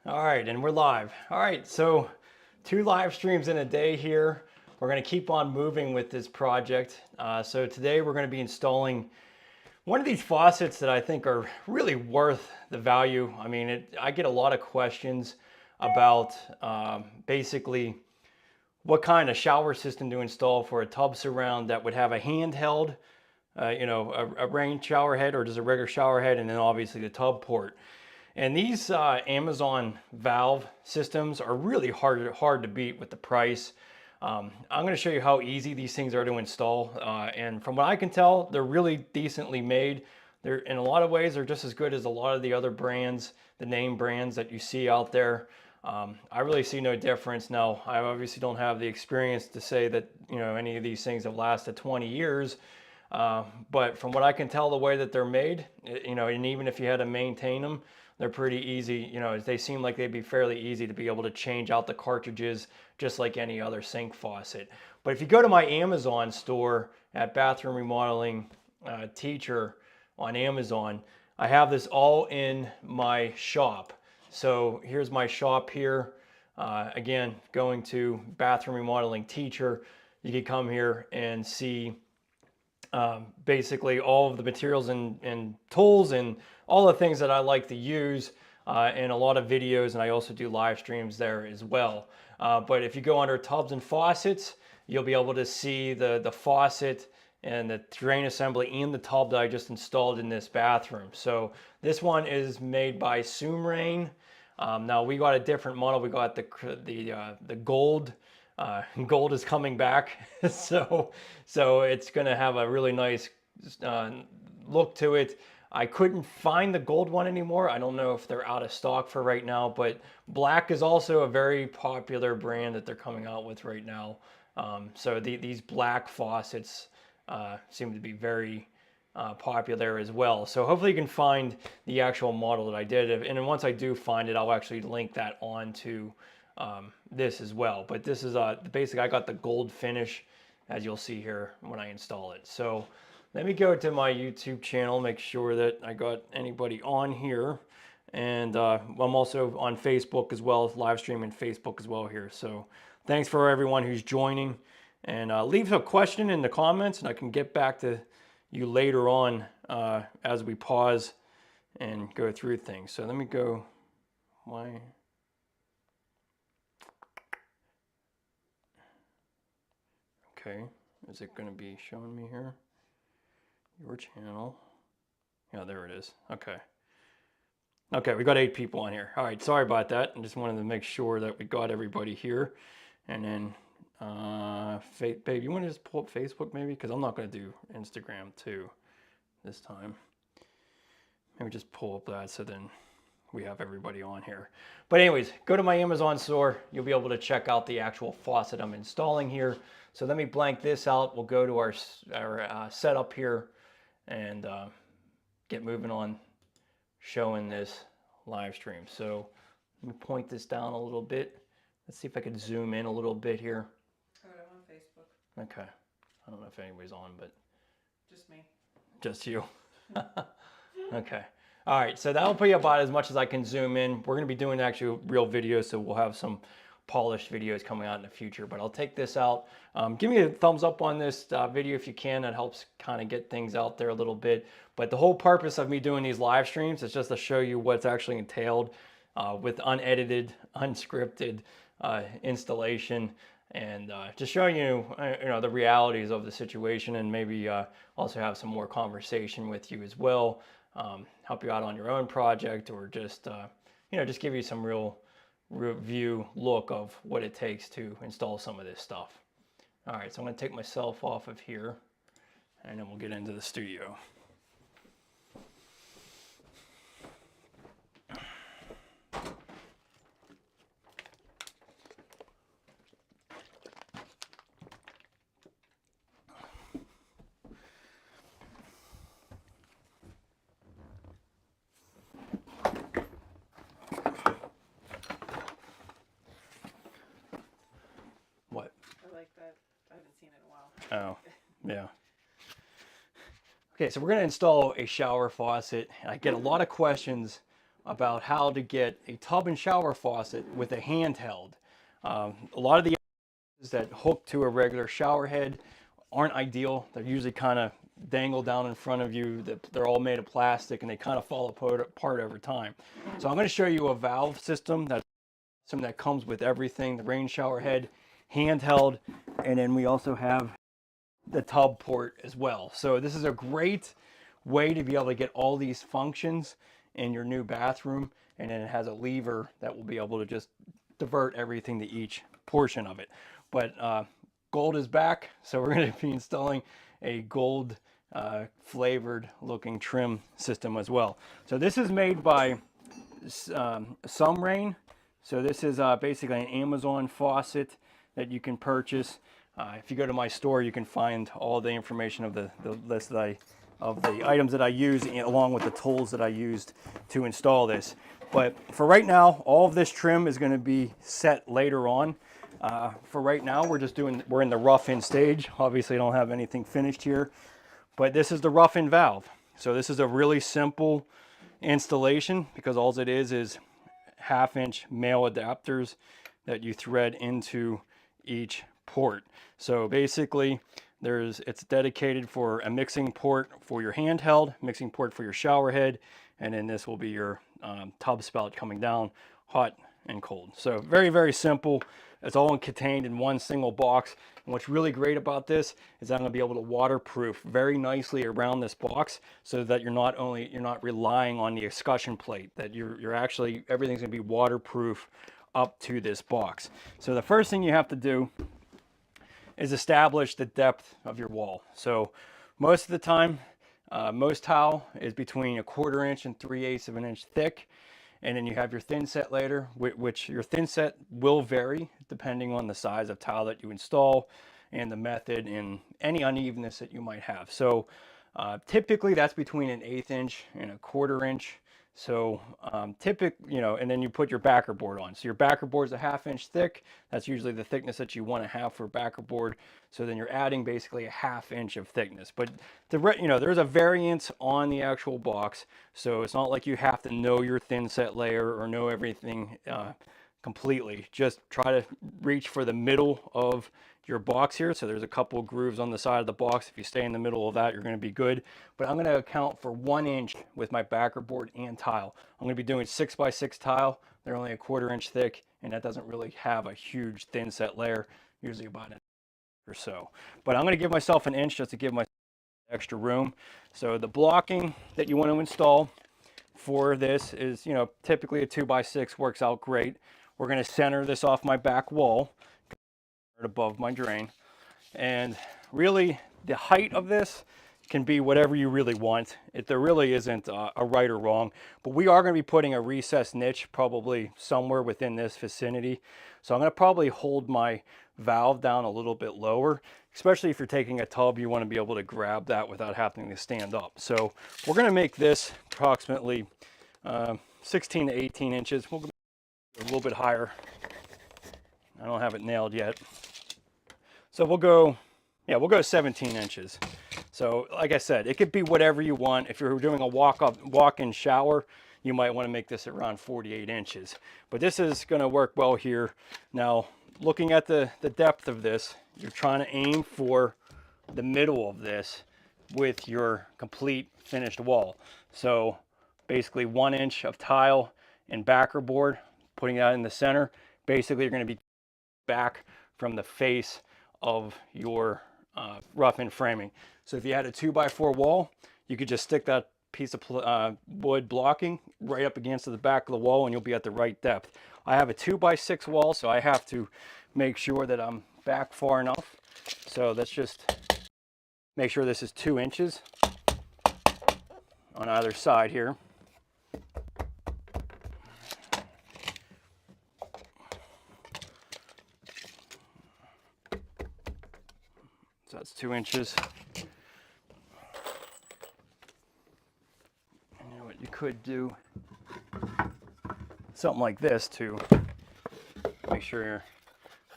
All right, and we're live. All right, so 2 live streams in a day here. We're going to keep on moving with this project. So today we're going to be installing one of these faucets that I think are really worth the value. I mean, I get a lot of questions about basically what kind of shower system to install for a tub surround that would have a handheld, a rain shower head or just a regular shower head, and then obviously the tub port. And these Amazon valve systems are really hard to beat with the price. I'm going to show you how easy these things are to install. And from what I can tell, they're really decently made. They're, in a lot of ways, they're just as good as a lot of the other brands, the name brands that you see out there. I really see no difference. Now, I obviously don't have the experience to say that any of these things have lasted 20 years. But from what I can tell, the way that they're made, and even if you had to maintain them, they're pretty easy. They seem like they'd be fairly easy to be able to change out the cartridges just like any other sink faucet. But if you go to my Amazon store at Bathroom Remodeling Teacher on Amazon, I have this all in my shop. So here's my shop here. Again, going to Bathroom Remodeling Teacher, you can come here and see basically all of the materials and tools and all the things that I like to use in a lot of videos, and I also do live streams there as well. But if you go under tubs and faucets, you'll be able to see the faucet and the drain assembly and the tub that I just installed in this bathroom. So this one is made by Sumrain. Now we got a different model. We got the gold. Gold is coming back, so it's going to have a really nice look to it. I couldn't find the gold one anymore. I don't know if they're out of stock for right now, but black is also a very popular brand that they're coming out with right now. So these black faucets seem to be very popular as well. So hopefully you can find the actual model that I did. And then once I do find it, I'll actually link that on to this as well. But this is basically, I got the gold finish, as you'll see here when I install it. So let me go to my YouTube channel, make sure that I got anybody on here. And I'm also on Facebook as well, live streaming Facebook as well here. So thanks for everyone who's joining. And leave a question in the comments and I can get back to you later on as we pause and go through things. So let me go, okay, is it going to be showing me here? Your channel. Yeah, there it is. Okay. Okay, we got 8 people on here. All right, sorry about that. I just wanted to make sure that we got everybody here. And then, babe, you want to just pull up Facebook maybe? Because I'm not going to do Instagram too this time. Maybe just pull up that so then we have everybody on here. But anyways, go to my Amazon store. You'll be able to check out the actual faucet I'm installing here. So let me blank this out. We'll go to our setup here and get moving on showing this live stream. So let me point this down a little bit. Let's see if I can zoom in a little bit here. All right, I'm on Facebook. Okay. I don't know if anybody's on, but just me. Just you. Okay. All right, so that'll be about as much as I can zoom in. We're going to be doing actually real videos, so we'll have some polished videos coming out in the future. But I'll take this out. Give me a thumbs up on this video if you can. That helps kind of get things out there a little bit. But the whole purpose of me doing these live streams is just to show you what's actually entailed with unedited, unscripted installation. And just showing you, the realities of the situation, and maybe also have some more conversation with you as well. Help you out on your own project, or just just give you some real review look of what it takes to install some of this stuff. All right, so I'm going to take myself off of here, and then we'll get into the studio. What? I like that. I haven't seen it in a while. Oh, yeah. Okay, so we're going to install a shower faucet. I get a lot of questions about how to get a tub and shower faucet with a handheld. A lot of the that hook to a regular shower head aren't ideal. They're usually kind of dangled down in front of you. They're all made of plastic and they kind of fall apart over time. So I'm going to show you a valve system that comes with everything: the rain shower head, handheld, and then we also have the tub port as well. So this is a great way to be able to get all these functions in your new bathroom, and then it has a lever that will be able to just divert everything to each portion of it. But gold is back, so we're going to be installing a gold flavored looking trim system as well. So this is made by Some Rain. So this is basically an Amazon faucet that you can purchase. If you go to my store, you can find all the information of the list of the items that I use, along with the tools that I used to install this. But for right now, all of this trim is going to be set later on. For right now, we're in the rough-in stage. Obviously, I don't have anything finished here, but this is the rough-in valve. So this is a really simple installation because all it is 1/2-inch male adapters that you thread into each port. So basically, it's dedicated for a mixing port for your handheld, mixing port for your shower head, and then this will be your tub spout coming down, hot and cold. So very, very simple. It's all contained in one single box. And what's really great about this is I'm going to be able to waterproof very nicely around this box, so that you're not relying on the escutcheon plate, that you're actually, everything's going to be waterproof up to this box. So the first thing you have to do is establish the depth of your wall. So most of the time, most tile is between 1/4 inch and 3/8 of an inch thick. And then you have your thin set layer, which your thin set will vary depending on the size of tile that you install and the method and any unevenness that you might have. So typically that's between 1/8 inch and 1/4 inch. So and then you put your backer board on. So your backer board is 1/2 inch thick. That's usually the thickness that you want to have for a backer board. So then you're adding basically 1/2 inch of thickness. But there's a variance on the actual box. So it's not like you have to know your thin set layer or know everything completely. Just try to reach for the middle of your box here. So there's a couple of grooves on the side of the box. If you stay in the middle of that, you're going to be good. But I'm going to account for 1 inch with my backer board and tile. I'm going to be doing 6x6 tile. They're only 1/4 inch thick, and that doesn't really have a huge thin set layer, usually about an inch or so. But I'm going to give myself 1 inch just to give myself extra room. So the blocking that you want to install for this is, typically a 2x6 works out great. We're going to center this off my back wall above my drain, and really the height of this can be whatever you really want. There really isn't a right or wrong, but we are going to be putting a recessed niche probably somewhere within this vicinity. So I'm going to probably hold my valve down a little bit lower, especially if you're taking a tub. You want to be able to grab that without having to stand up. So we're going to make this approximately 16 to 18 inches. We'll go a little bit higher. I don't have it nailed yet. So we'll go 17 inches. So like I said, it could be whatever you want. If you're doing a walk-in shower, you might want to make this around 48 inches. But this is going to work well here. Now, looking at the depth of this, you're trying to aim for the middle of this with your complete finished wall. So basically 1 inch of tile and backer board, putting that in the center. Basically, you're going to be back from the face of your rough-in framing. So if you had a 2x4 wall, you could just stick that piece of wood blocking right up against the back of the wall, and you'll be at the right depth. I have a 2x6 wall, so I have to make sure that I'm back far enough. So let's just make sure this is 2 inches on either side here. So that's 2 inches. And what you could do, something like this to make sure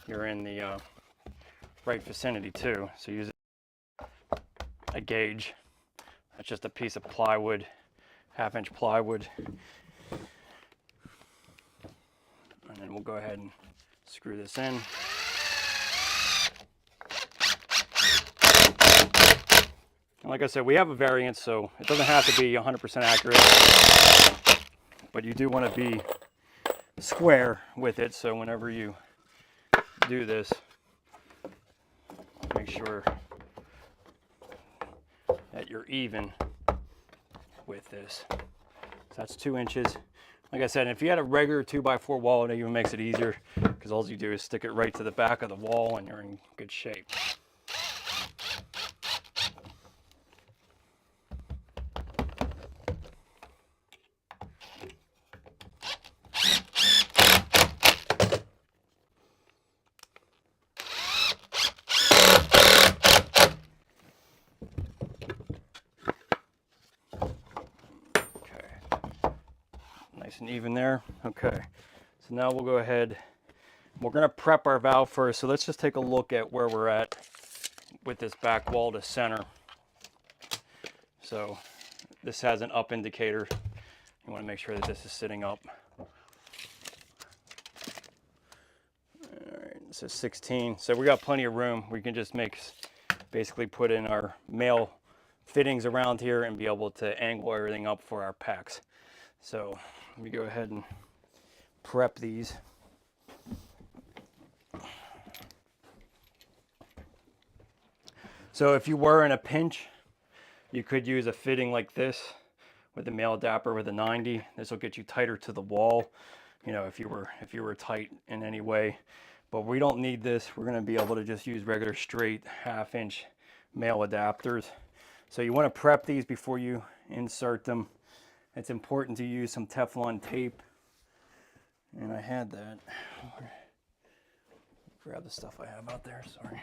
you're in the right vicinity too. So use a gauge. That's just a piece of plywood, 1/2 inch plywood. And then we'll go ahead and screw this in. And like I said, we have a variance, so it doesn't have to be 100% accurate, but you do want to be square with it. So whenever you do this, make sure that you're even with this. So that's 2 inches. Like I said, if you had a regular 2x4 wall, it even makes it easier because all you do is stick it right to the back of the wall and you're in good shape. Nice and even there. Okay, so now we'll go ahead. We're going to prep our valve first. So let's just take a look at where we're at with this back wall to center. So this has an up indicator. You want to make sure that this is sitting up. All right, this is 16. So we got plenty of room. We can just basically put in our male fittings around here and be able to angle everything up for our pecs. So let me go ahead and prep these. So if you were in a pinch, you could use a fitting like this with a male adapter with a 90. This will get you tighter to the wall, you know, if you were tight in any way. But we don't need this. We're going to be able to just use regular straight 1/2 inch male adapters. So you want to prep these before you insert them. It's important to use some Teflon tape. And I had that. Grab the stuff I have out there, sorry.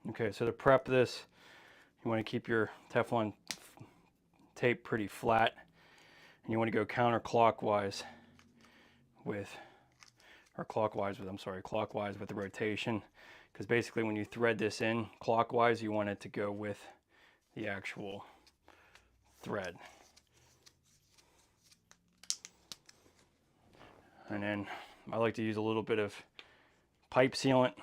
Okay, so to prep this, you want to keep your Teflon tape pretty flat, and you want to go counterclockwise with, clockwise with the rotation, because basically when you thread this in clockwise, you want it to go with the actual thread. And then I like to use a little bit of pipe sealant.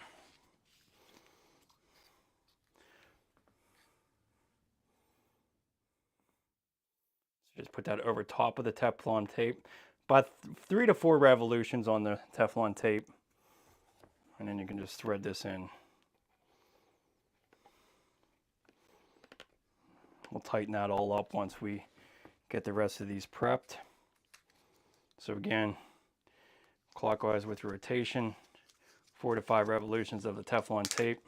Just put that over top of the Teflon tape. About 3 to 4 revolutions on the Teflon tape. And then you can just thread this in. We'll tighten that all up once we get the rest of these prepped. So again, clockwise with rotation, 4 to 5 revolutions of the Teflon tape.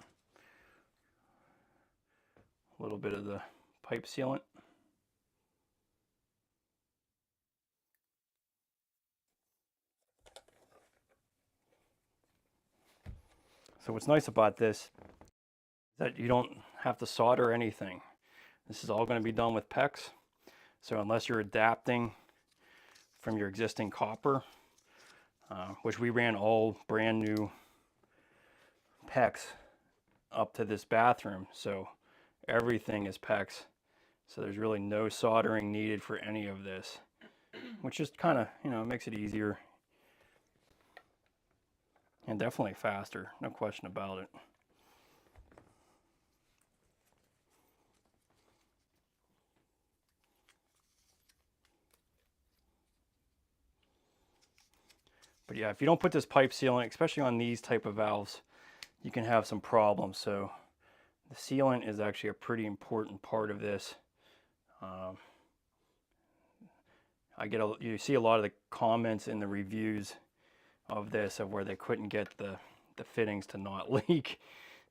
A little bit of the pipe sealant. So what's nice about this is that you don't have to solder anything. This is all going to be done with PEX. So unless you're adapting from your existing copper, which we ran all brand new PEX up to this bathroom. So everything is PEX. So there's really no soldering needed for any of this, which just kind of, you know, makes it easier. And definitely faster, no question about it. But yeah, if you don't put this pipe sealant, especially on these type of valves, you can have some problems. So the sealant is actually a pretty important part of this. You see a lot of the comments in the reviews of this of where they couldn't get the fittings to not leak.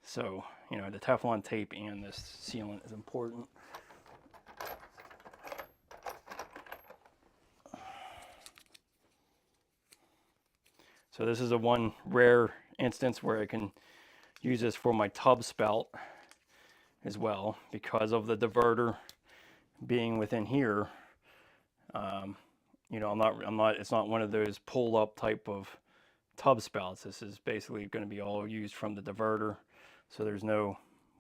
So, you know, the Teflon tape and this sealant is important. So this is a one rare instance where I can use this for my tub spout. as well, because of the diverter being within here. You know, it's not one of those pull up type of tub spouts. This is basically going to be all used from the diverter, so there's no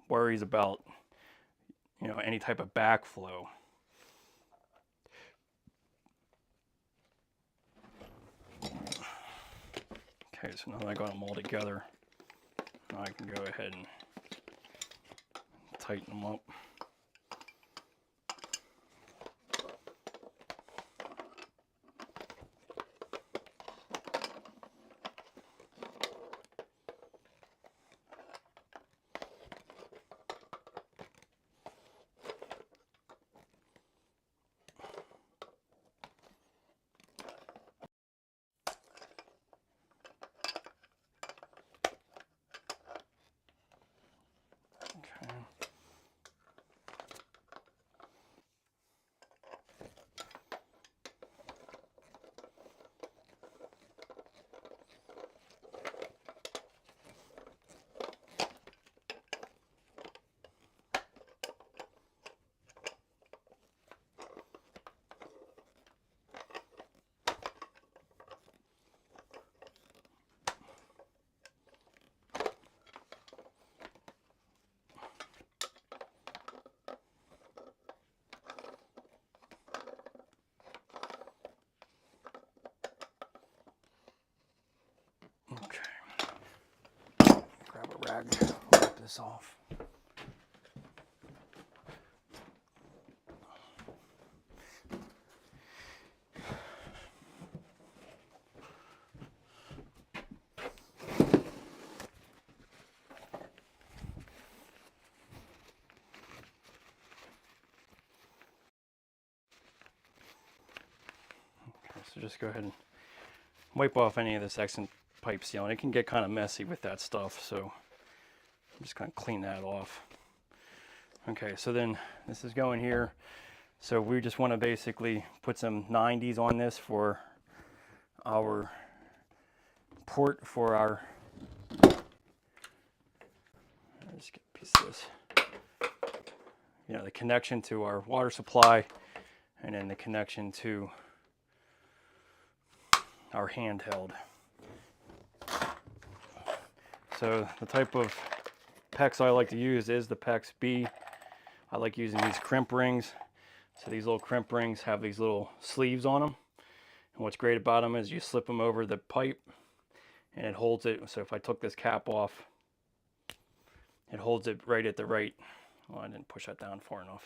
worries about, you know, any type of backflow. Okay, so now that I got them all together, now I can go ahead and tighten them up. Okay, grab a rag, wipe this off. So just go ahead and wipe off any of this excess pipe sealant. It can get kind of messy with that stuff, so I'm just going to clean that off. Okay, so then this is going here. So we just want to basically put some 90s on this for our port for our, let's get a piece of this, you know, the connection to our water supply, and then the connection to our handheld. So the type of PEX I like to use is the PEX B. I like using these crimp rings. So these little crimp rings have these little sleeves on them. And what's great about them is you slip them over the pipe and it holds it. So if I took this cap off, it holds it right at the right. Well, I didn't push that down far enough.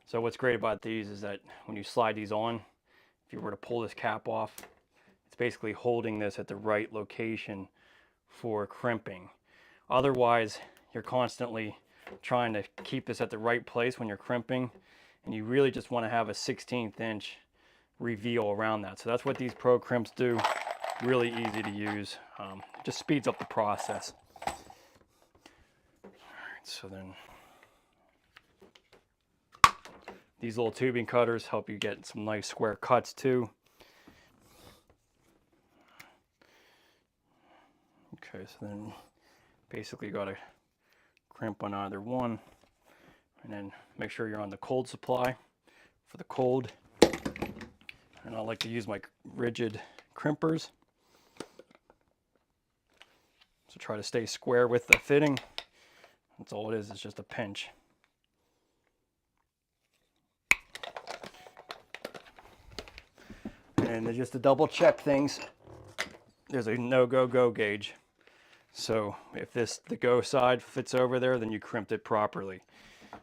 So what's great about these is that when you slide these on, if you were to pull this cap off, it's basically holding this at the right location for crimping. Otherwise, you're constantly trying to keep this at the right place when you're crimping, and you really just want to have a 1/16 inch reveal around that. So that's what these Pro Crimps do. Really easy to use. Just speeds up the process. All right, so then these little tubing cutters help you get some nice square cuts too. Okay, so then basically you got to crimp on either one, and then make sure you're on the cold supply for the cold. And I like to use my rigid crimpers. So try to stay square with the fitting. That's all it is, it's just a pinch. And just to double check things, there's a no-go-go gauge. So if the go side fits over there, then you crimped it properly.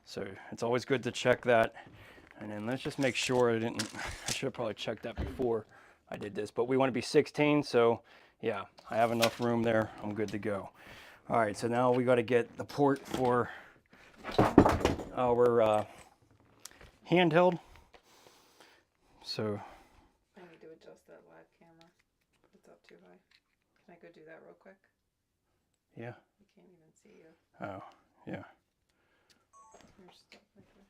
So it's always good to check that. And then let's just make sure I should have probably checked that before I did this, but we want to be 16, so yeah, I have enough room there. I'm good to go. All right, so now we got to get the port for our handheld. So I need to adjust that live camera. It's up too high. Can I go do that real quick? yeah. You can't even see you. Oh, yeah. You're stuck right there.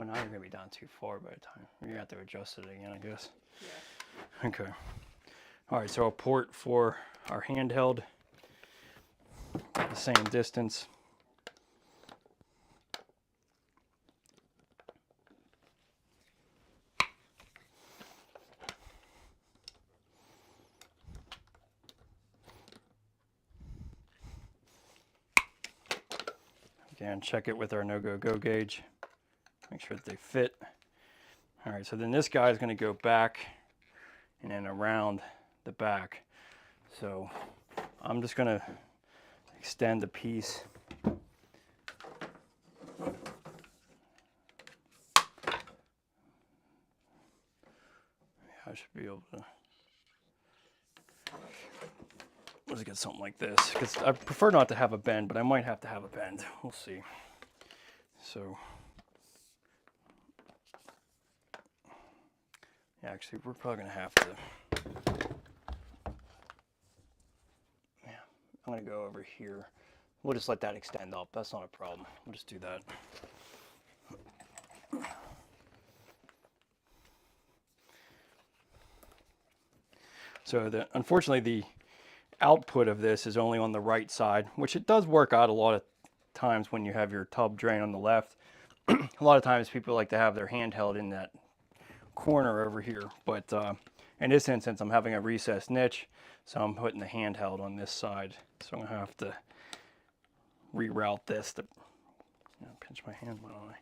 Well, now you're going to be down too far by the time. You're going to have to adjust it again, I guess. Yeah. Okay. All right, so a port for our handheld, the same distance. Again, check it with our no-go-go gauge. Make sure that they fit. All right, so then this guy is going to go back and then around the back. So I'm just going to extend the piece. I should be able to. Let's get something like this, because I prefer not to have a bend, but I might have to have a bend. We'll see. So, yeah, actually, we're probably going to have to. Yeah, I'm going to go over here. We'll just let that extend up. That's not a problem. We'll just do that. So, unfortunately, the output of this is only on the right side, which it does work out a lot of times when you have your tub drain on the left. A lot of times people like to have their handheld in that corner over here, but in this instance I'm having a recessed niche, so I'm putting the handheld on this side. So I'm gonna have to reroute this to pinch my hand, why don't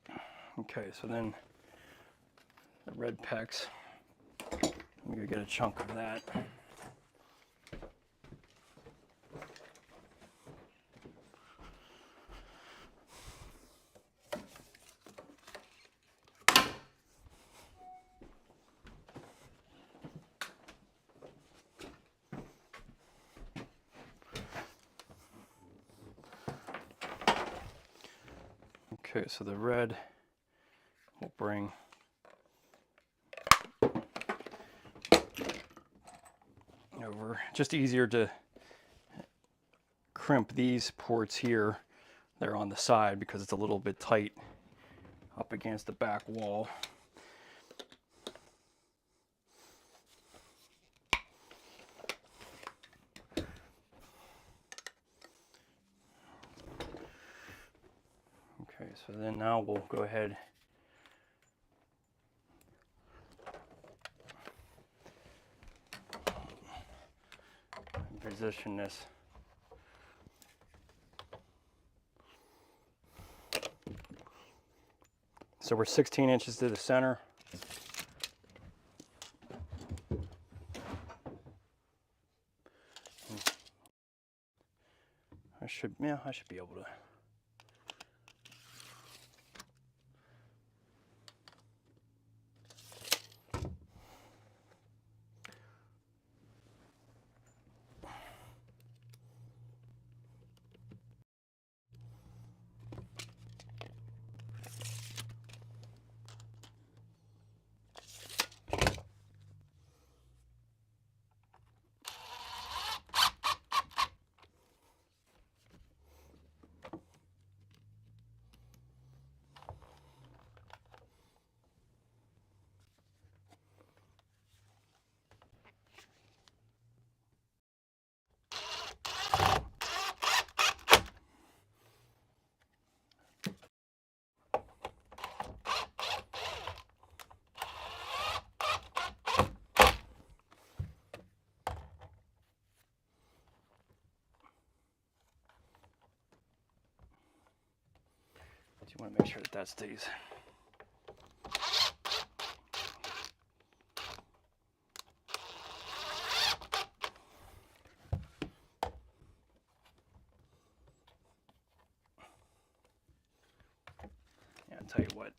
I? Okay, so then the red pecs, I'm gonna get a chunk of that. Okay, so the red will bring over. Just easier to crimp these ports here. They're on the side because it's a little bit tight up against the back wall. Okay, so then now we'll go ahead and position this. So we're 16 inches to the center. I should be able to. You want to make sure that that stays. Yeah, I'll tell you what.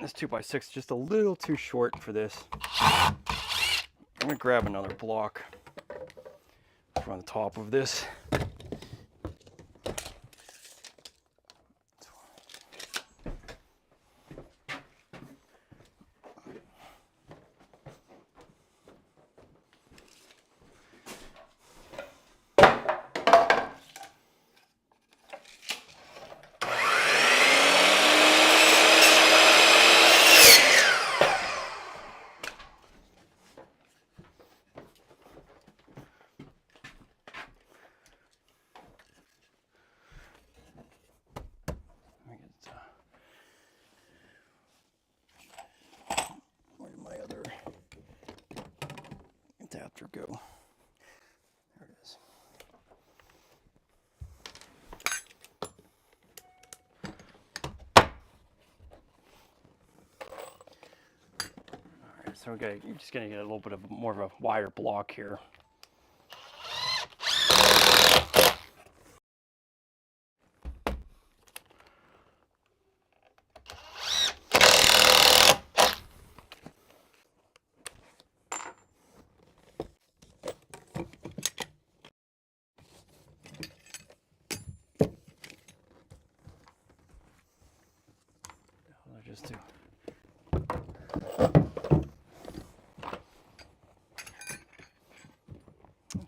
This 2x6 is just a little too short for this. I'm going to grab another block from the top of this. go. There it is. All right, so you're just gonna get a little bit of more of a wider block here. Just to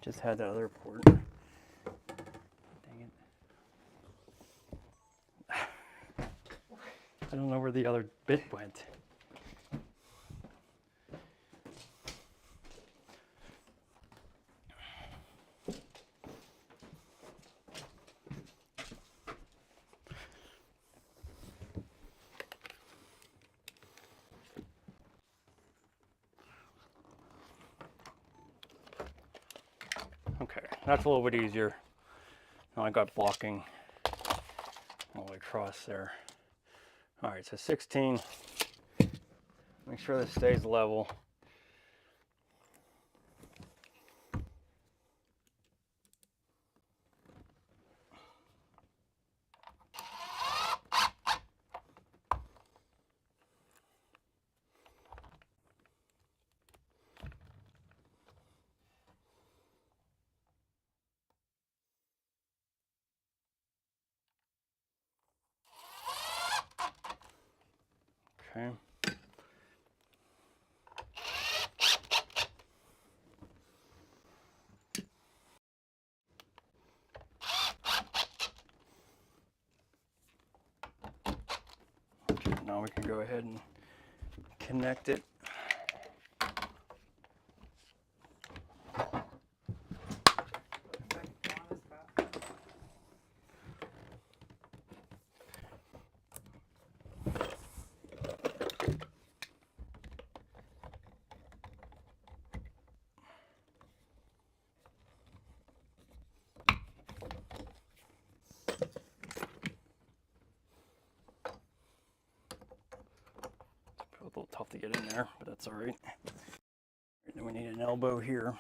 just had that other port. Dang it. I don't know where the other bit went. Okay, that's a little bit easier. Now I got blocking all the way across there. All right, so 16. Make sure this stays level. Okay. Now we can go ahead and connect it. A little tough to get in there, but that's all right. Then we need an elbow here.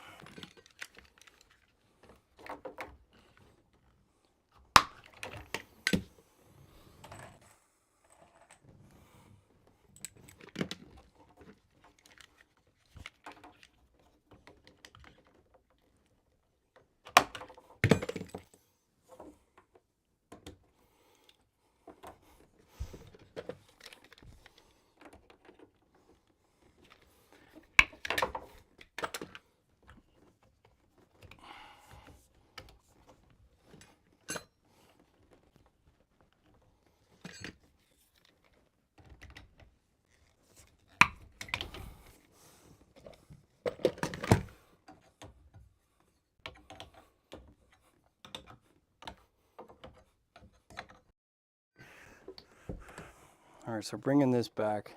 All right, so bringing this back,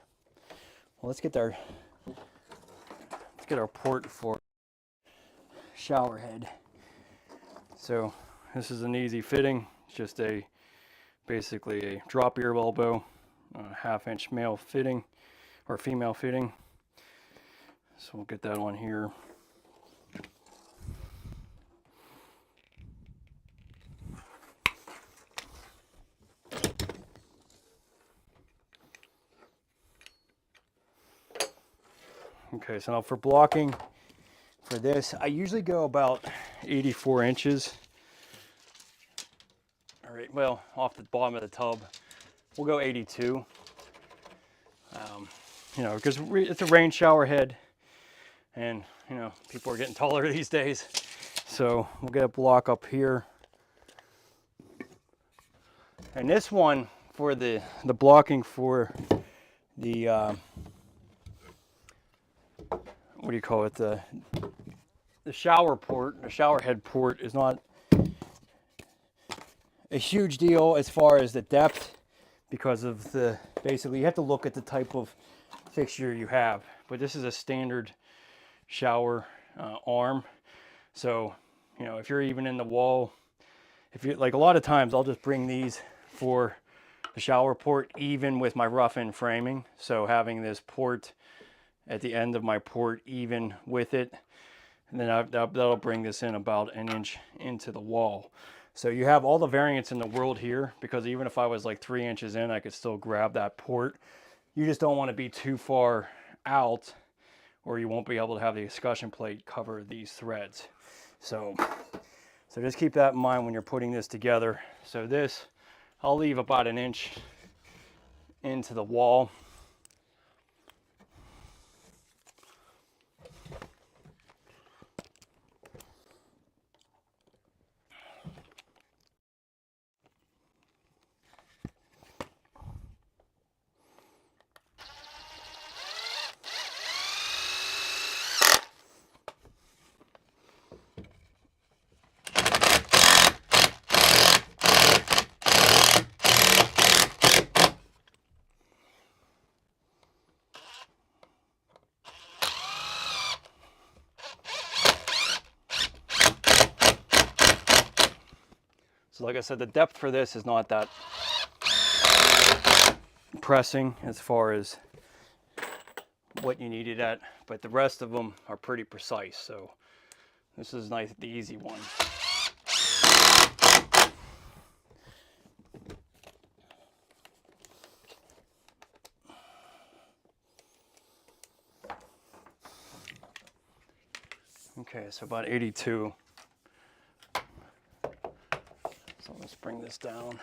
well, let's get our port for shower head. So this is an easy fitting. It's just basically a drop ear elbow, a 1/2 inch male fitting or female fitting. So we'll get that on here. Okay, so now for blocking for this, I usually go about 84 inches. All right, well, off the bottom of the tub, we'll go 82. You know, because it's a rain shower head, and you know, people are getting taller these days. So we'll get a block up here. And this one for the blocking for the what do you call it, the shower port, the shower head port is not a huge deal as far as the depth, because of the, basically you have to look at the type of fixture you have. But this is a standard shower arm. So, you know, if you're even in the wall, if you like, a lot of times I'll just bring these for the shower port even with my rough in framing. So having this port at the end of my port even with it, and then that'll bring this in about an inch into the wall. So you have all the variance in the world here, because even if I was like 3 inches in, I could still grab that port. You just don't want to be too far out, or you won't be able to have the escutcheon plate cover these threads. So just keep that in mind when you're putting this together. So this, I'll leave about an inch into the wall. So like I said, the depth for this is not that pressing as far as what you need it at, but the rest of them are pretty precise. So this is nice, the easy one. Okay, so about 82. So let's bring this down.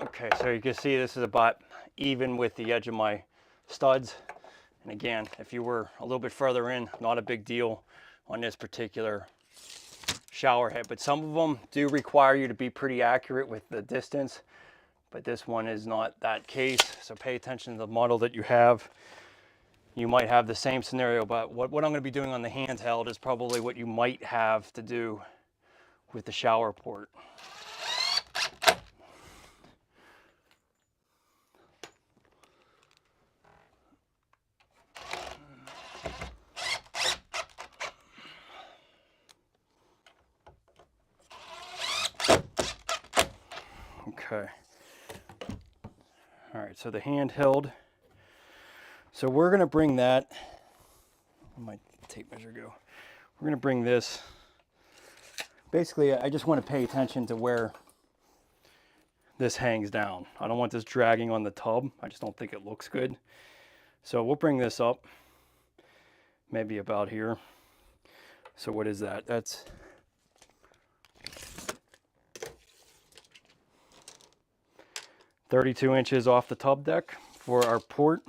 Okay, so you can see this is about even with the edge of my studs. And again, if you were a little bit further in, not a big deal on this particular shower head, but some of them do require you to be pretty accurate with the distance, but this one is not that case. So pay attention to the model that you have. You might have the same scenario, but what I'm going to be doing on the handheld is probably what you might have to do with the shower port. Okay. All right, so the handheld. So we're going to bring that, where'd my tape measure go? We're going to bring this, basically I just want to pay attention to where this hangs down. I don't want this dragging on the tub. I just don't think it looks good. So we'll bring this up maybe about here. So what is that? That's 32 inches off the tub deck for our port.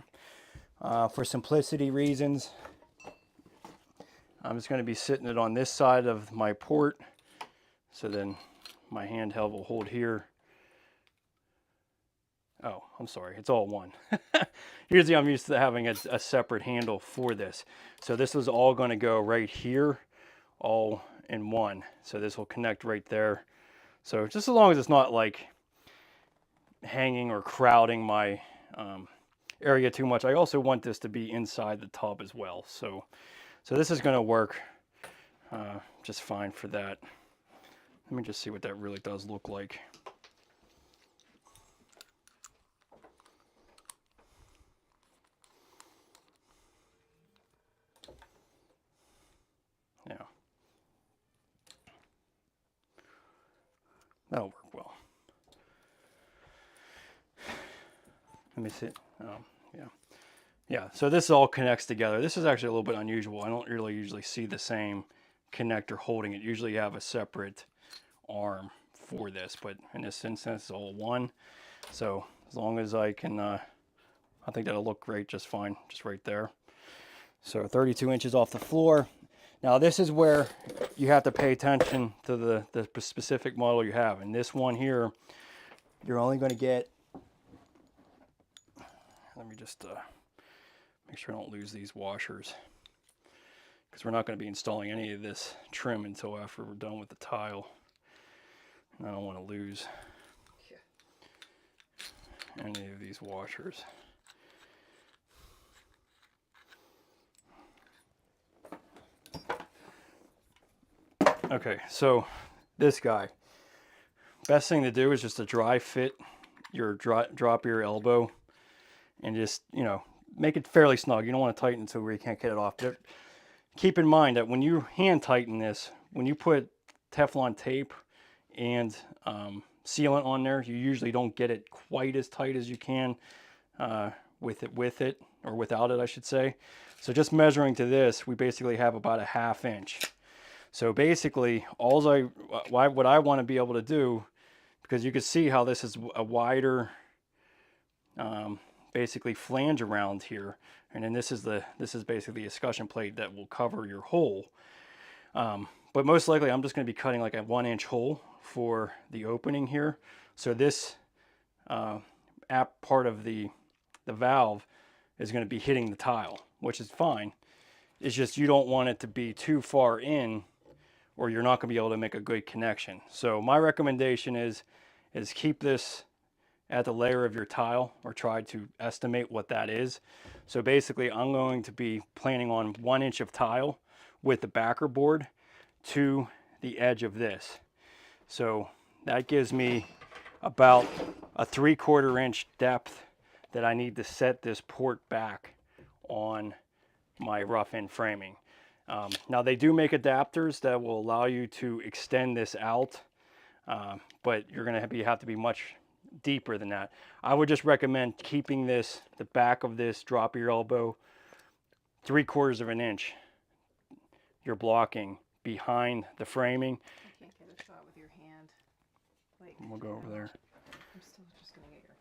For simplicity reasons, I'm just going to be sitting it on this side of my port. So then my handheld will hold here. Oh, I'm sorry, it's all one. Usually I'm used to having a separate handle for this. So this is all going to go right here, all in one. So this will connect right there. So just as long as it's not like hanging or crowding my area too much. I also want this to be inside the tub as well. So this is going to work just fine for that. Let me just see what that really does look like. Yeah. That'll work well. Let me see. Yeah. Yeah, so this all connects together. This is actually a little bit unusual. I don't really usually see the same connector holding it. Usually you have a separate arm for this, but in this instance it's all one. So as long as I can I think that'll look great just fine, just right there. So 32 inches off the floor. Now this is where you have to pay attention to the specific model you have. And this one here, you're only going to get, let me just make sure I don't lose these washers, because we're not going to be installing any of this trim until after we're done with the tile. And I don't want to lose any of these washers. Okay, so this guy, best thing to do is just to dry fit your drop your elbow and just, you know, make it fairly snug. You don't want to tighten it so where you can't get it off. But keep in mind that when you hand tighten this, when you put Teflon tape and sealant on there, you usually don't get it quite as tight as you can with it or without it, I should say. So just measuring to this, we basically have about a 1/2 inch. So basically, what I want to be able to do, because you can see how this is a wider, basically flange around here, and then this is basically the escutcheon plate that will cover your hole. But most likely, I'm just going to be cutting like a 1-inch hole for the opening here. So this part of the valve is going to be hitting the tile, which is fine. It's just you don't want it to be too far in, or you're not going to be able to make a good connection. So my recommendation is keep this at the layer of your tile, or try to estimate what that is. So basically I'm going to be planning on 1 inch of tile with the backer board to the edge of this. So that gives me about a 3/4 inch depth that I need to set this port back on my rough end framing. Now they do make adapters that will allow you to extend this out, but you're going to have to be much deeper than that. I would just recommend keeping this, the back of this drop your elbow, 3/4 of an inch, you're blocking behind the framing. I can't get a shot with your hand. Like, We'll go over there. I'm still just going to get your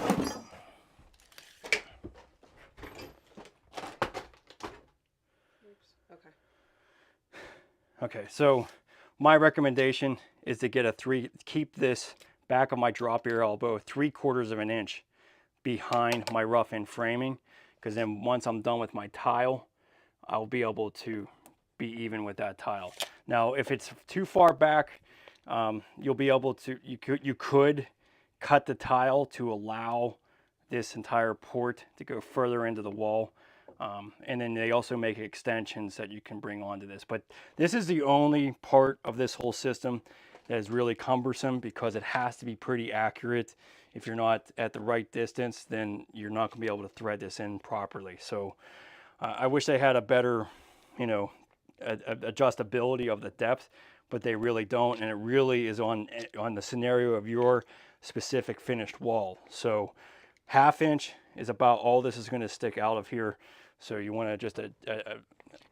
hands. Oops. Okay. Okay, so my recommendation is to get keep this back of my drop your elbow 3/4 of an inch behind my rough end framing, because then once I'm done with my tile, I'll be able to be even with that tile. Now, if it's too far back, you'll be able to, you could cut the tile to allow this entire port to go further into the wall. And then they also make extensions that you can bring onto this. But this is the only part of this whole system that is really cumbersome, because it has to be pretty accurate. If you're not at the right distance, then you're not going to be able to thread this in properly. So I wish they had a better, you know, adjustability of the depth, but they really don't. And it really is on the scenario of your specific finished wall. So 1/2 inch is about all this is going to stick out of here. So you want to just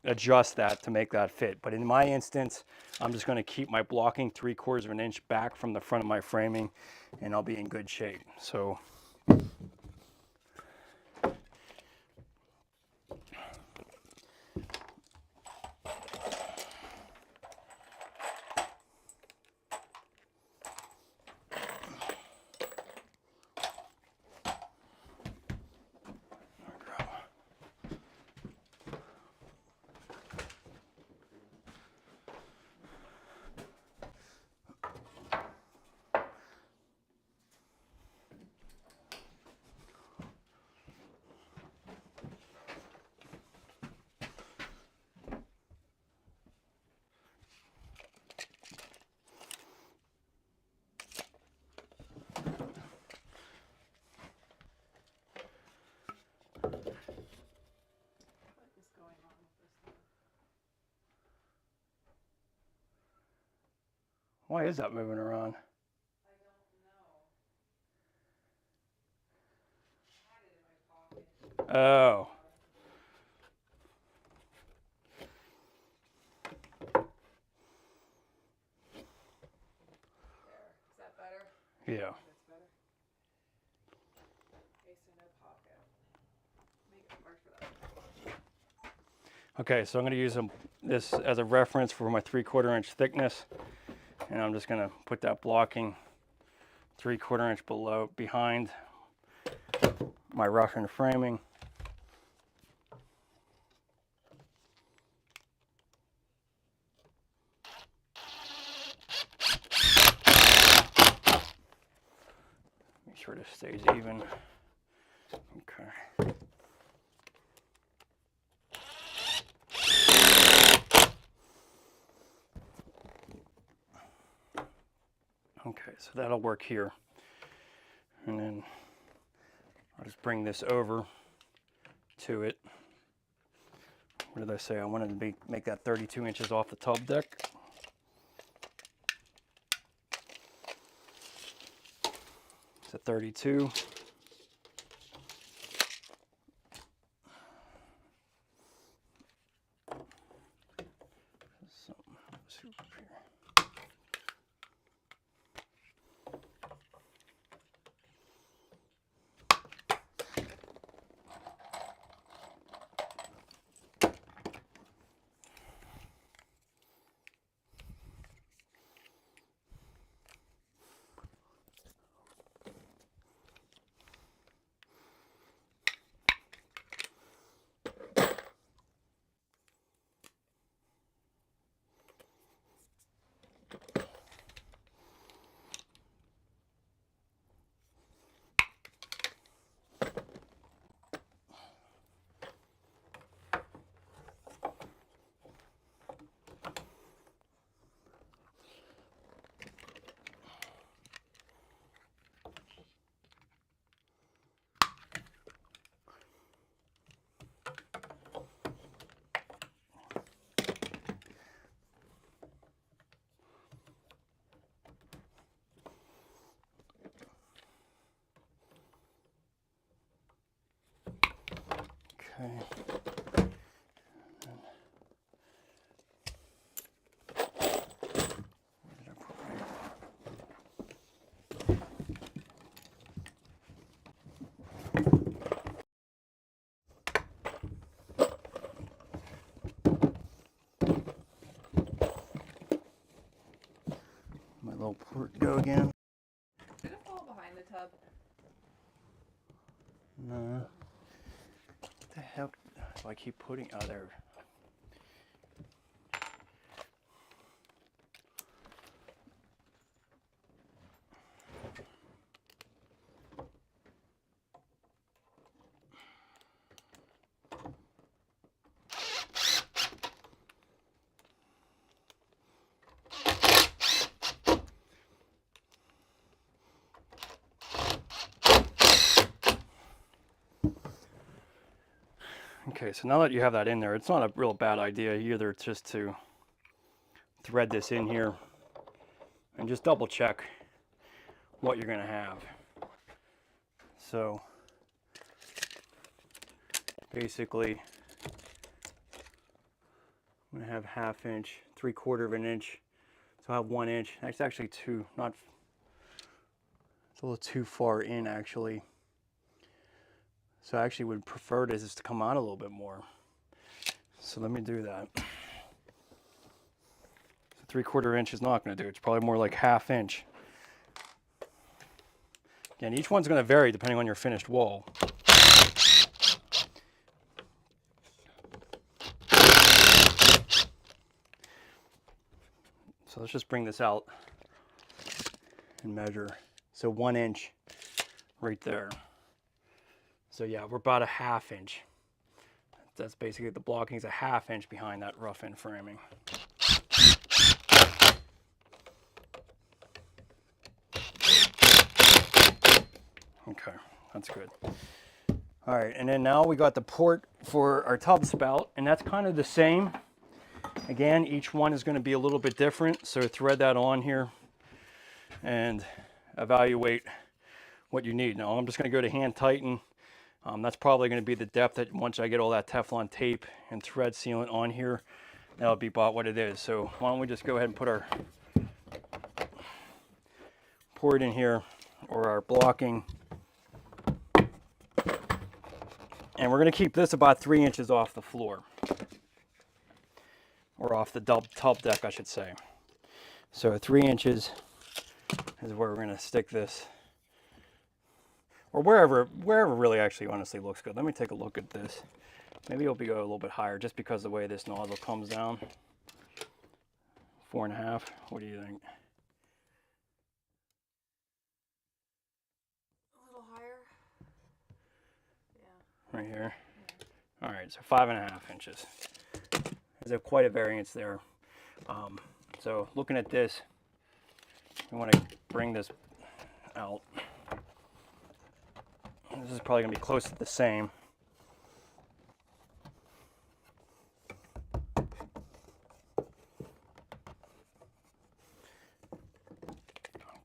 adjust that to make that fit. But in my instance, I'm just going to keep my blocking 3/4 of an inch back from the front of my framing, and I'll be in good shape. So why is that moving around? Oh. Is that better? Yeah. That's better. Okay, so I'm going to use this as a reference for my 3/4 inch thickness, and I'm just going to put that blocking 3/4 inch behind my rough-in framing. Make sure this stays even. Okay. Okay, so that'll work here. And then I'll just bring this over to it. What did I say? I wanted to make that 32 inches off the tub deck. It's a 32. Okay. My little port go again. Did it fall behind the tub? No. What the hell do I keep putting? Oh, there. Okay, so now that you have that in there, it's not a real bad idea either just to thread this in here and just double check what you're going to have. So basically, I'm going to have 1/2 inch, 3/4 inch. So I have 1 inch. That's actually it's a little too far in actually. So I actually would prefer this to come out a little bit more. So let me do that. So 3/4 inch is not going to do it. It's probably more like 1/2 inch. Again, each one's going to vary depending on your finished wall. So let's just bring this out and measure. So 1 inch right there. So yeah, we're about 1/2 inch. That's basically the blocking is 1/2 inch behind that rough-in framing. Okay, that's good. All right, and then now we got the port for our tub spout, and that's kind of the same. Again, each one is going to be a little bit different, so thread that on here and evaluate what you need. Now I'm just going to go to hand tighten. That's probably going to be the depth that once I get all that Teflon tape and thread sealant on here, that'll be about what it is. So why don't we just go ahead and put our port in here, or our blocking. And we're going to keep this about 3 inches off the floor. or off the top deck, I should say. So 3 inches is where we're going to stick this, or wherever really actually honestly looks good. Let me take a look at this. Maybe it'll go a little bit higher just because the way this nozzle comes down. 4.5. What do you think? A little higher. Yeah. Right here. Yeah. All right, so 5.5 inches. There's quite a variance there. So looking at this, we want to bring this out. This is probably going to be close to the same.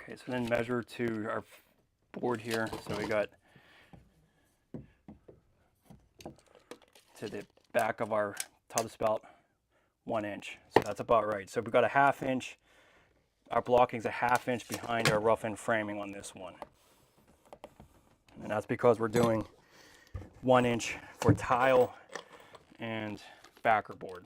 Okay, so then measure to our board here. So we got to the back of our tub spout 1 inch. So that's about right. So we've got a 1/2 inch. Our blocking's a 1/2 inch behind our rough-in framing on this one. And that's because we're doing 1 inch for tile and backer board.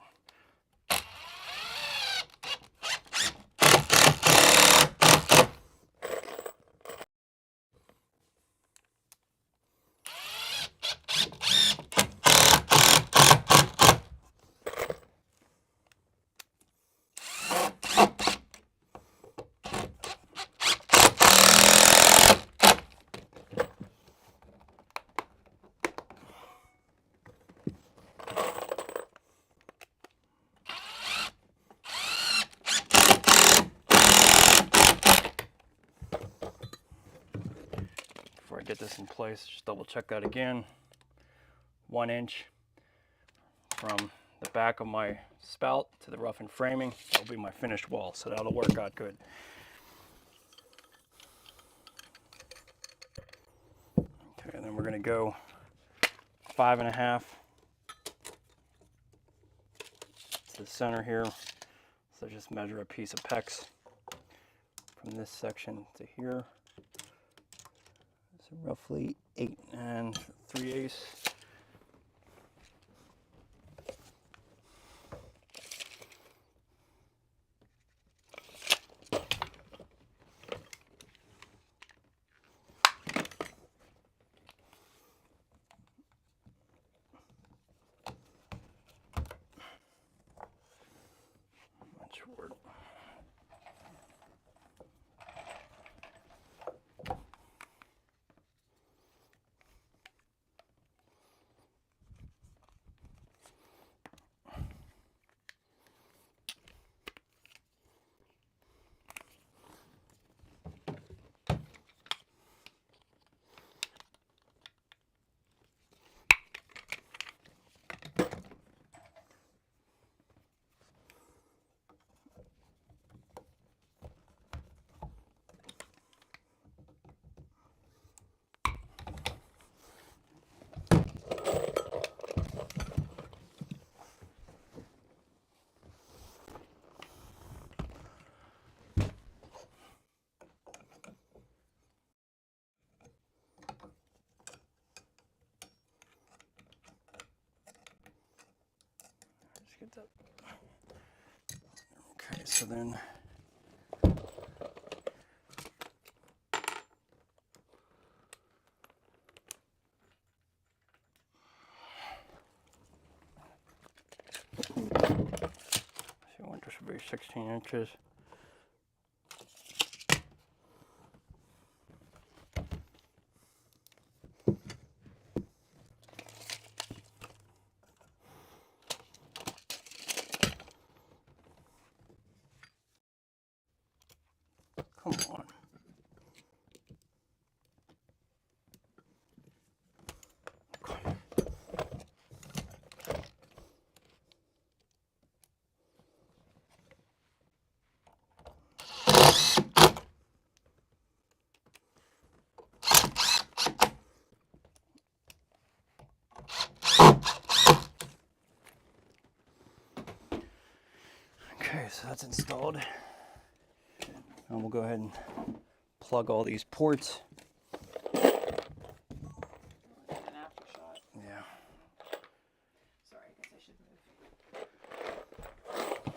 Before I get this in place, just double check that again. 1 inch from the back of my spout to the rough-in framing. That'll be my finished wall, so that'll work out good. Okay, and then we're going to go 5.5 to the center here. So just measure a piece of PEX from this section to here. So roughly 8 3/8. Short. Get that. Okay, so then I want this to be 16 inches. Come on. Okay, so that's installed. And we'll go ahead and plug all these ports. An aftershot. Yeah. Sorry, I guess I should move.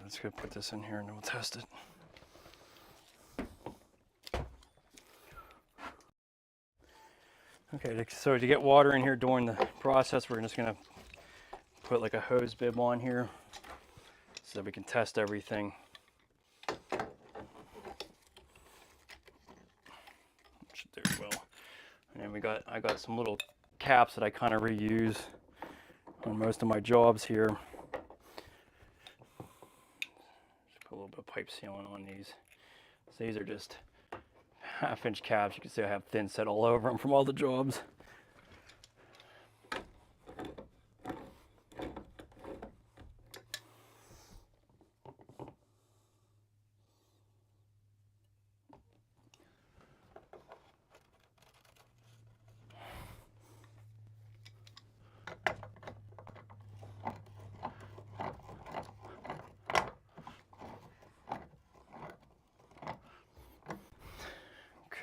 let's go put this in here and then we'll test it. Okay, so to get water in here during the process, we're just gonna put like a hose bib on here so that we can test everything. Should do well. And then I got some little caps that I kind of reuse on most of my jobs here. Just put a little bit of pipe sealant on these. So these are just 1/2-inch caps. You can see I have thin set all over them from all the jobs.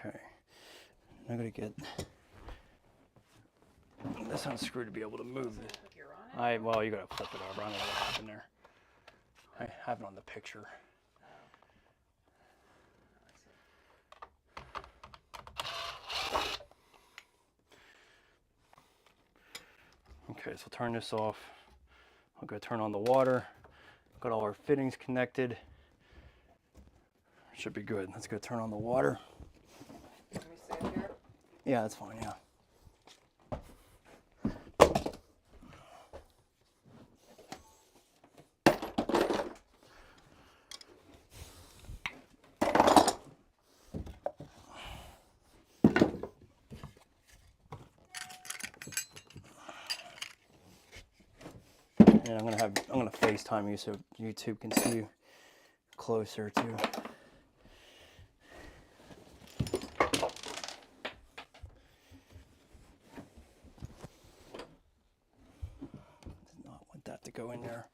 Okay, I'm gonna get this unscrewed to be able to move it. Well, you gotta flip it over. I don't know what happened there. I have it on the picture. Okay, so turn this off. I'll go turn on the water. Got all our fittings connected. Should be good. Let's go turn on the water. Can we save here? Yeah, that's fine, yeah. And I'm gonna FaceTime you so YouTube can see you closer too. Did not want that to go in there.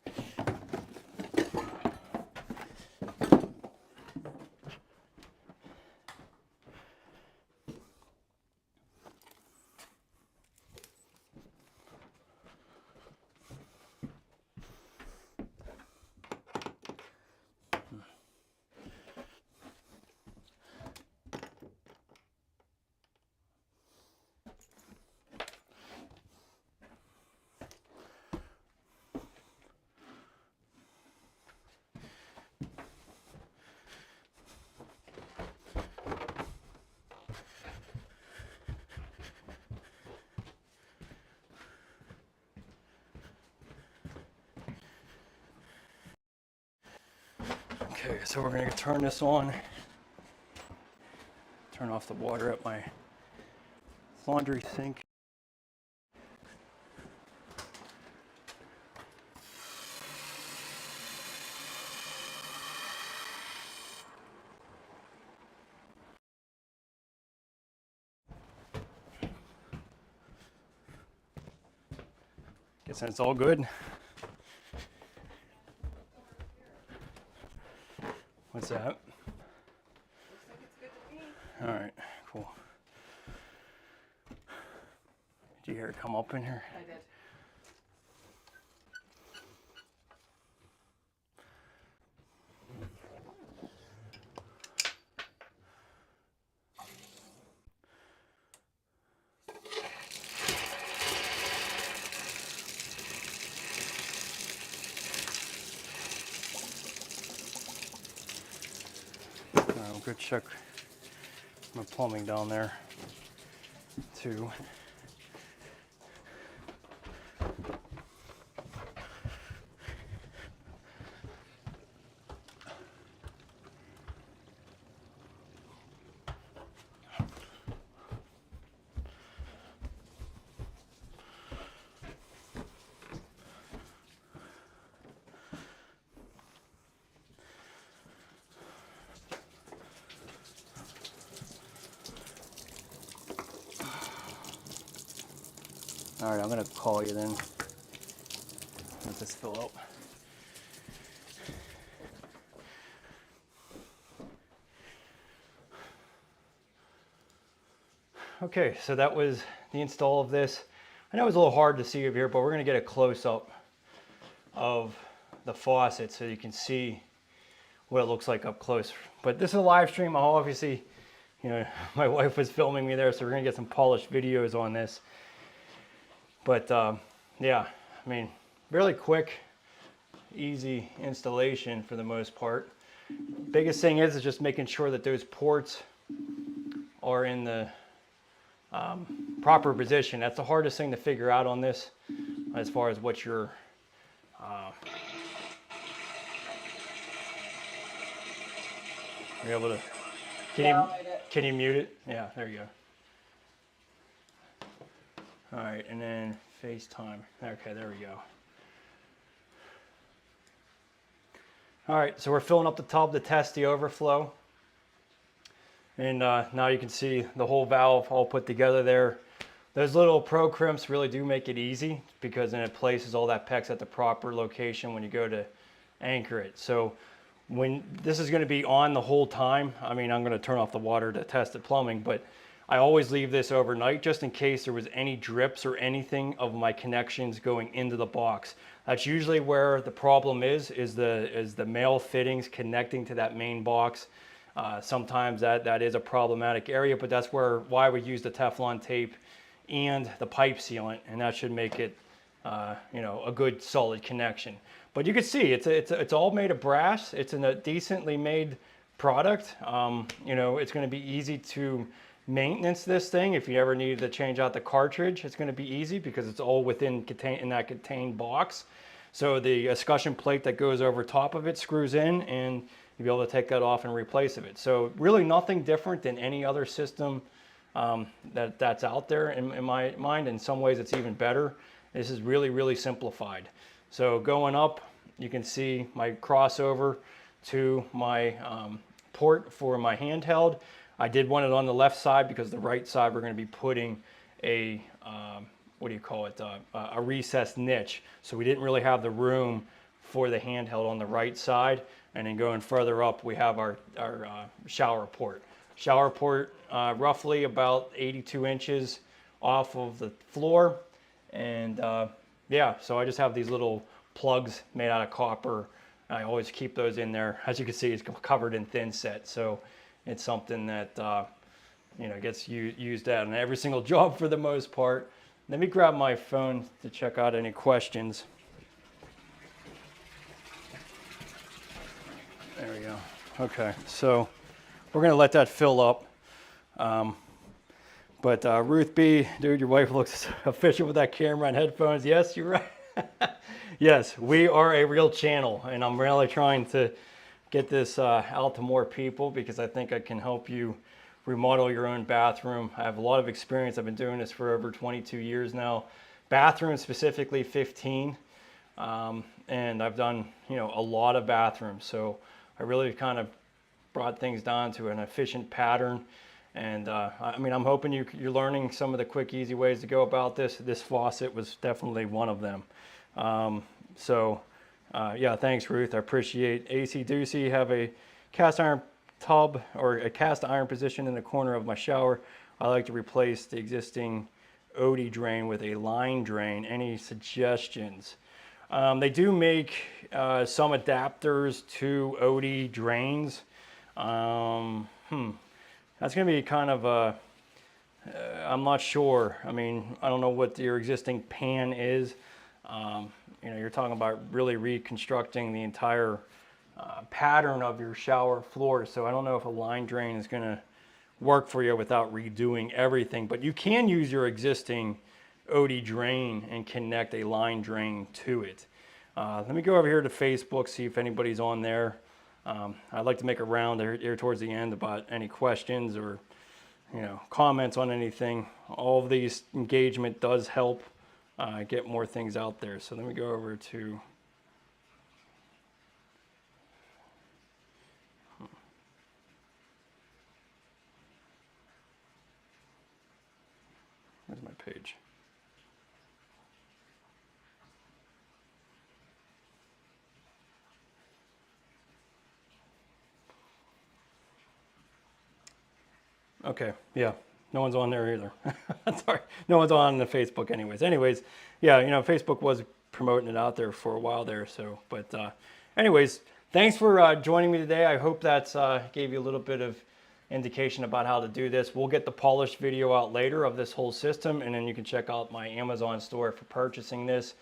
Okay, so we're gonna turn this on. Turn off the water at my laundry sink. Guess it's all good. What's that? Looks like it's good to me. All right, cool. Did you hear it come up in here? I did. I'll go check my plumbing down there too. All right, I'm gonna call you then. Let this fill up. Okay, so that was the install of this. I know it was a little hard to see over here, but we're gonna get a close-up of the faucet so you can see what it looks like up close. But this is a live stream. I'll obviously, you know, my wife was filming me there, so we're gonna get some polished videos on this. But yeah, I mean, really quick, easy installation for the most part. Biggest thing is just making sure that those ports are in the proper position. That's the hardest thing to figure out on this, as far as what you're able to. Can you mute it? Yeah, there you go. All right, and then FaceTime. Okay, there we go. All right, so we're filling up the tub to test the overflow. And now you can see the whole valve all put together there. Those little pro crimps really do make it easy, because then it places all that PEX at the proper location when you go to anchor it. So when this is going to be on the whole time, I mean, I'm going to turn off the water to test the plumbing, but I always leave this overnight just in case there was any drips or anything of my connections going into the box. That's usually where the problem is the male fittings connecting to that main box. Sometimes that is a problematic area, but that's why we use the Teflon tape and the pipe sealant, and that should make it you know, a good solid connection. But you can see it's all made of brass. It's in a decently made product. You know, it's going to be easy to maintenance this thing. If you ever needed to change out the cartridge, it's going to be easy because it's all in that contained box. So the escutcheon plate that goes over top of it screws in, and you'll be able to take that off and replace it. So really nothing different than any other system that's out there in my mind. In some ways it's even better. This is really, really simplified. So going up, you can see my crossover to my port for my handheld. I did want it on the left side because the right side we're going to be putting a what do you call it, a recessed niche. So we didn't really have the room for the handheld on the right side. And then going further up, we have our shower port. Shower port roughly about 82 inches off of the floor. And yeah, so I just have these little plugs made out of copper. I always keep those in there. As you can see, it's covered in thin set. So it's something that you know, gets used out on every single job for the most part. Let me grab my phone to check out any questions. There we go. Okay, so we're gonna let that fill up. But Ruth B, dude, your wife looks efficient with that camera and headphones. Yes, you're right. Yes, we are a real channel, and I'm really trying to get this out to more people because I think I can help you remodel your own bathroom. I have a lot of experience. I've been doing this for over 22 years now. Bathroom specifically 15, and I've done, you know, a lot of bathrooms. So I really kind of brought things down to an efficient pattern. And I mean, I'm hoping you're learning some of the quick, easy ways to go about this. This faucet was definitely one of them. Yeah, thanks, Ruth. I appreciate. AC Doocy, have a cast iron tub or a cast iron position in the corner of my shower. I like to replace the existing OD drain with a line drain. Any suggestions? They do make some adapters to OD drains. That's going to be kind of a, I'm not sure. I mean, I don't know what your existing pan is. You know, you're talking about really reconstructing the entire pattern of your shower floor. So I don't know if a line drain is going to work for you without redoing everything. But you can use your existing OD drain and connect a line drain to it. Let me go over here to Facebook, see if anybody's on there. I'd like to make a round here towards the end about any questions or, you know, comments on anything. All of these engagement does help get more things out there. So let me go over to where's my page? Okay, yeah, no one's on there either. Sorry, no one's on the Facebook anyways. Yeah, you know, Facebook was promoting it out there for a while there. So, but anyways, thanks for joining me today. I hope that's gave you a little bit of indication about how to do this. We'll get the polished video out later of this whole system, and then you can check out my Amazon store for purchasing this.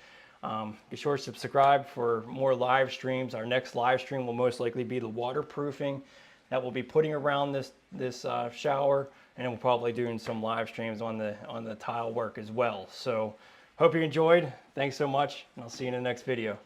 Be sure to subscribe for more live streams. Our next live stream will most likely be the waterproofing that we'll be putting around this shower, and then we'll probably doing some live streams on the tile work as well. So hope you enjoyed. Thanks so much, and I'll see you in the next video.